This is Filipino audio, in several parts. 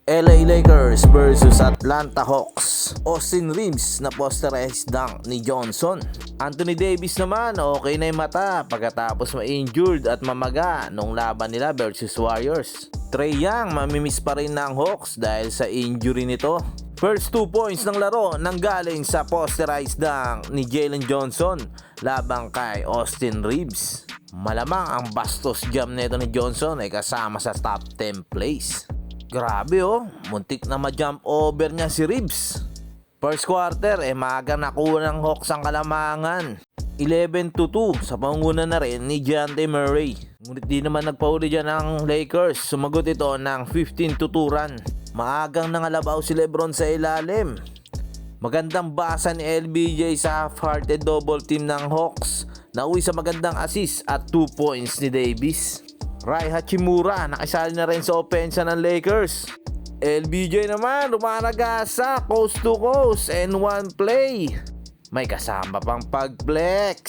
LA Lakers versus Atlanta Hawks. Austin Reeves na posterized dunk ni Johnson. Anthony Davis naman okay na yung mata pagkatapos ma-injured at mamaga nung laban nila versus Warriors. Trae Young mamimiss pa rin ng Hawks dahil sa injury nito. First 2 points ng laro nanggaling sa posterized dunk ni Jalen Johnson labang kay Austin Reeves. Malamang ang bastos jam nito ni Johnson ay kasama sa top 10 plays. Grabe muntik na ma-jump over niya si Reeves. First quarter maaga nakuha ng Hawks ang kalamangan. 11-2 sa panguna na rin ni DeJounte Murray. Ngunit di naman nagpauli dyan ng Lakers. Sumagot ito ng 15-2 run. Maagang nangalabaw si LeBron sa ilalim. Magandang basa ni LBJ sa half-hearted double team ng Hawks. Nauwi sa magandang assist at 2 points ni Davis. Rai Hachimura nakisali na rin sa opensa ng Lakers. LBJ naman lumaragasa coast to coast and one play. May kasama pang pag-flex.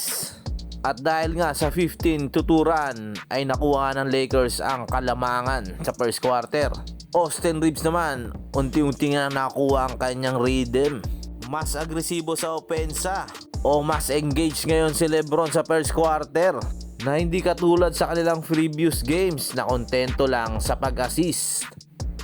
At dahil nga sa 15-2 run ay nakuha ng Lakers ang kalamangan sa first quarter. Austin Reeves naman unti-unti nga nakuha ang kanyang rhythm. Mas agresibo sa opensa o mas engaged ngayon si LeBron sa first quarter na hindi katulad sa kanilang previous games na kontento lang sa pag-assist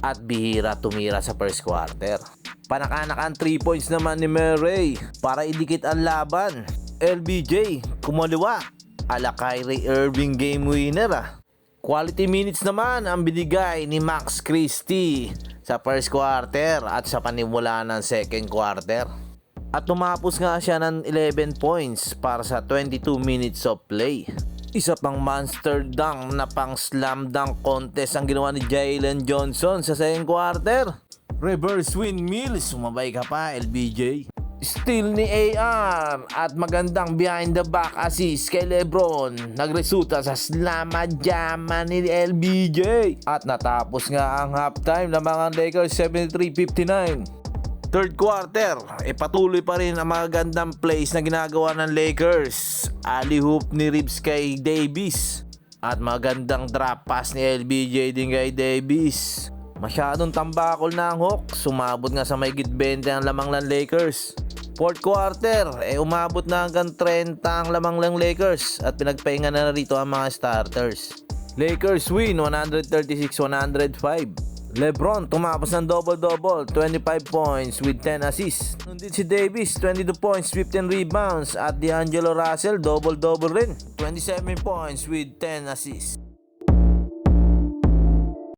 at bihira tumira sa first quarter. Panakanak ang 3 points naman ni Murray para idikit ang laban. LBJ kumaliwa ala Kyrie Irving game winner. Quality minutes naman ang binigay ni Max Christie sa first quarter at sa panimula ng second quarter. At tumapos nga siya ng 11 points para sa 22 minutes of play. Isa pang monster dunk na pang slam dunk contest ang ginawa ni Jalen Johnson sa second quarter. Reverse windmill, sumabay ka pa LBJ. Steal ni AR at magandang behind the back assist kay LeBron. Nagresulta sa slam jama ni LBJ. At natapos nga ang halftime ng mga Lakers 73-59. Third quarter, patuloy pa rin ang mga gandang plays na ginagawa ng Lakers. Alley-oop ni Reeves kay Davis. At magandang drop pass ni LBJ din kay Davis. Masyadong tambakol na ang Hawks. Sumabot nga sa mahigit 20 ang lamang ng Lakers. Fourth quarter, umabot na hanggang 30 ang lamang ng Lakers. At pinagpahinga na rito ang mga starters. Lakers win 136-105. LeBron tumapos ng double-double, 25 points with 10 assists. Nandun si Davis, 22 points, 15 rebounds. At D'Angelo Russell, double-double rin, 27 points with 10 assists.